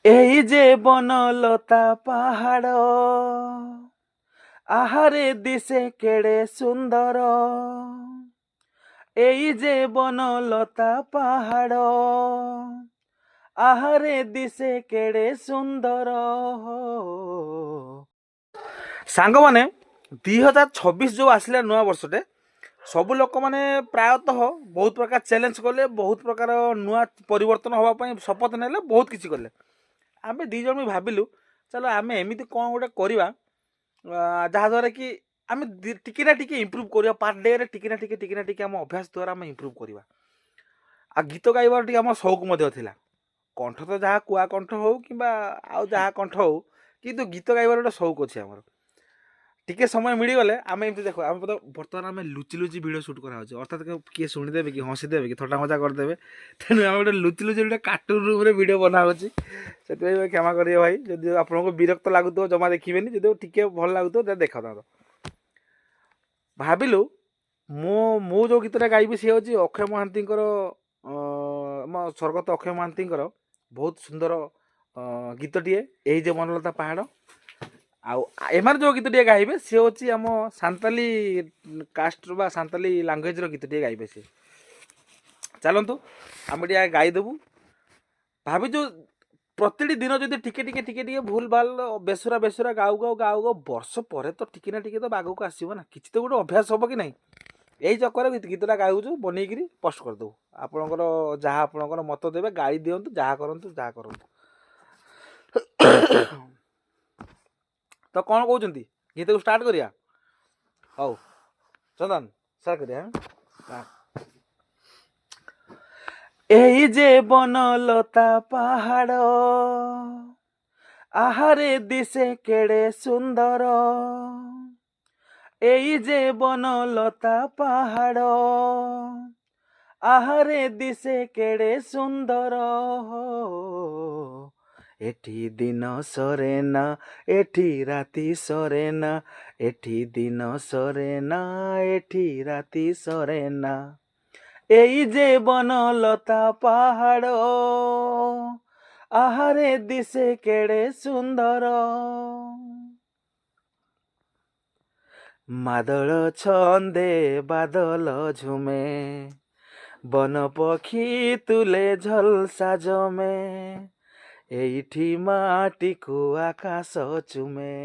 এই যে বনলতা পাহাড়, আহারে দিশে কেড়ে সুন্দর। এই যে বনলতা পাহাড়, ଆହାରେ ଦିଶେ କେଡ଼େ ସୁନ୍ଦର। ସାଙ୍ଗମାନେ 2026 ଯେଉଁ ଆସିଲା ନୂଆ ବର୍ଷଟେ, ସବୁ ଲୋକମାନେ ପ୍ରାୟତଃ ବହୁତ ପ୍ରକାର ଚ୍ୟାଲେଞ୍ଜ କଲେ, ବହୁତ ପ୍ରକାର ନୂଆ ପରିବର୍ତ୍ତନ ହେବା ପାଇଁ ଶପଥ ନେଲେ, ବହୁତ କିଛି କଲେ। ଆମେ ଦୁଇ ଜଣ ବି ଭାବିଲୁ ଚାଲ ଆମେ ଏମିତି କ'ଣ ଗୋଟେ କରିବା ଯାହାଦ୍ୱାରା କି ଆମେ ଟିକେ ନା ଟିକେ ଇମ୍ପ୍ରୁଭ୍ କରିବା, ପାର୍ ଡେରେ ଟିକେ ନା ଟିକେ ଆମ ଅଭ୍ୟାସ ଦ୍ୱାରା ଆମେ ଇମ୍ପ୍ରୁଭ୍ କରିବା। ଆଉ ଗୀତ ଗାଇବାର ଟିକେ ଆମର ସଉକ ମଧ୍ୟ ଥିଲା। କଣ୍ଠ ତ ଯାହା କୁଆ କଣ୍ଠ ହଉ କିମ୍ବା ଆଉ ଯାହା କଣ୍ଠ ହଉ, କିନ୍ତୁ ଗୀତ ଗାଇବାର ଗୋଟେ ସଉକ ଅଛି ଆମର। ଟିକେ ସମୟ ମିଳିଗଲେ ଆମେ ଏମିତି ଦେଖ, ଆମେ ବର୍ତ୍ତମାନ ଆମେ ଲୁଚି ଭିଡ଼ିଓ ସୁଟ୍ କରାହେଉଛି, ଅର୍ଥାତ୍ କିଏ ଶୁଣିଦେବେ କି ହସିଦେବେ କି ଥଟ୍ଟା ମଜା କରିଦେବେ, ତେଣୁ ଆମେ ଗୋଟେ ଲୁଚି ଗୋଟେ କାର୍ଟୁନ୍ ରୁମ୍ରେ ଭିଡ଼ିଓ ବନା ହେଉଛି। ସେଥିପାଇଁ କ୍ଷମା କରିବେ ଭାଇ, ଯଦି ଆପଣଙ୍କୁ ବିରକ୍ତ ଲାଗୁଥିବ ଜମା ଦେଖିବେନି, ଯଦି ଟିକେ ଭଲ ଲାଗୁଥିବ ତାହେଲେ ଦେଖାନ୍ତୁ। ଭାବିଲୁ ମୁଁ ଯେଉଁ ଗୀତଟା ଗାଇବି ସେ ହେଉଛି ଅକ୍ଷୟ ମହାନ୍ତିଙ୍କର, ଆମ ସ୍ୱର୍ଗତ ଅକ୍ଷୟ ମହାନ୍ତିଙ୍କର ବହୁତ ସୁନ୍ଦର ଗୀତଟିଏ, ଏଇ ଯେ ବନଲତା ପାହାଡ଼। ଆଉ ଏମାନେ ଯେଉଁ ଗୀତଟିଏ ଗାଇବେ ସେ ହେଉଛି ଆମ ସାନ୍ତାଲି କାଷ୍ଟର ବା ସାନ୍ତାଲି ଲାଙ୍ଗୁଏଜ୍ର ଗୀତଟିଏ ଗାଇବେ ସେ। ଚାଲନ୍ତୁ ଆମେ ଟିକେ ଗାଇଦେବୁ। ଭାବିଛୁ ପ୍ରତିଟି ଦିନ ଯଦି ଟିକେ ଟିକେ ଭୁଲ ଭାଲ ବେସୁରା ଗାଉ ବର୍ଷ ପରେ ତ ଟିକେ ନା ଟିକେ ତ ଆଗକୁ ଆସିବ ନା, କିଛି ତ ଗୋଟେ ଅଭ୍ୟାସ ହେବ କି ନାହିଁ। ଏଇ ଚକ୍କରେ ଗୀତଟା ଗାଉଛୁ, ବନେଇକିରି ପୋଷ୍ଟ କରିଦେବୁ। ଆପଣଙ୍କର ଯାହା ଆପଣଙ୍କର ମତ ଦେବେ, ଗାଳି ଦିଅନ୍ତୁ, ଯାହା କରନ୍ତୁ। ତ କ'ଣ କହୁଛନ୍ତି, ଗୀତକୁ ଷ୍ଟାର୍ଟ କରିବା? ହଉ ଚନ୍ଦନ ଷ୍ଟାର୍ଟ କରିବା। এই যে বনলতা পাহাড়, আহারে দিশে কেড়ে সুন্দর। এই যে বনলতা পাহাড়, আহারে দিশে কেড়ে সুন্দর। এটি দিন সরে না, এটি রাতি সরে না, এটি দিন সরে না, এটি রাতি সরে না। এই যে বনলতা পাহাড়, আহারে দিশে কেড়ে সুন্দর। মাদল ছন্দে বাদল ঝুমে, বন পক্ষী তুলে ঝলসা জমে, এইଠି মাটিକୁ আকাশ চুমে।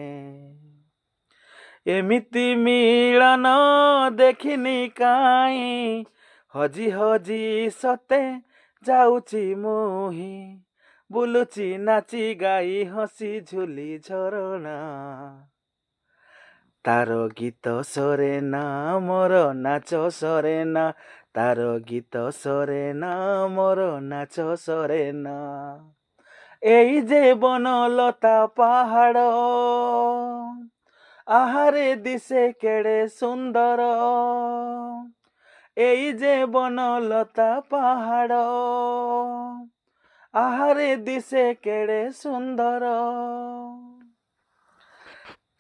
এমিতি মিলন ଦେଖିନି କାଇଁ, ହଜି ହଜି ସତେ ଯାଉଛି ମୁହିଁ, ବୁଲୁଛି ନାଚି ଗାଇ ହସି ଝୁଲି ଝରଣା। ତାର ଗୀତ ସରେ ନା ମୋର ନାଚ ସରେ ନା, ତାର ଗୀତ ସରେ না ମୋର নাচ সরে না। এই যে বনলতা পাহাড়, আহারে দিশে কেড়ে সুন্দর। এই যে বনলতা পাহাড়, আহারে দিশে কেড়ে সুন্দর।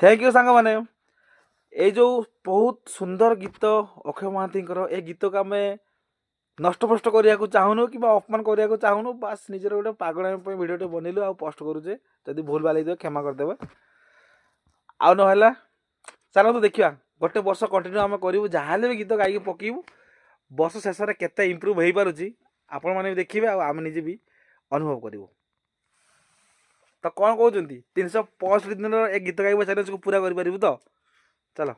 থ্যাংক ইউ ସାଙ୍ଗମାନେ। ଏଇ ଯେଉଁ ବହୁତ ସୁନ୍ଦର ଗୀତ ଅକ୍ଷୟ ମହାନ୍ତିଙ୍କର, ଏ ଗୀତକୁ ଆମେ ନଷ୍ଟଫଷ୍ଟ କରିବାକୁ ଚାହୁଁନୁ କିମ୍ବା ଅପମାନ କରିବାକୁ ଚାହୁଁନୁ, ବାସ୍ ନିଜର ଗୋଟେ ପାଗଳାମି ପାଇଁ ଭିଡ଼ିଓଟେ ବନେଇଲୁ ଆଉ ପୋଷ୍ଟ କରୁଛେ। ଯଦି ଭୁଲ ଭାଲ ହେଇଥିବ କ୍ଷମା କରିଦେବେ। ଆଉ ନହେଲା ଚାଲନ୍ତୁ ଦେଖିବା, ଗୋଟେ ବର୍ଷ କଣ୍ଟିନ୍ୟୁ ଆମେ କରିବୁ, ଯାହାହେଲେ ବି ଗୀତ ଗାଇକି ପକେଇବୁ। ବର୍ଷ ଶେଷରେ କେତେ ଇମ୍ପ୍ରୁଭ୍ ହେଇପାରୁଛି ଆପଣମାନେ ବି ଦେଖିବେ, ଆଉ ଆମେ ନିଜେ ବି ଅନୁଭବ କରିବୁ। ତ କ'ଣ କହୁଛନ୍ତି, 365 ଦିନର ଏ ଗୀତ ଗାଇବା ଚ୍ୟାଲେଞ୍ଜକୁ ପୁରା କରିପାରିବୁ ତ? ଚାଲ।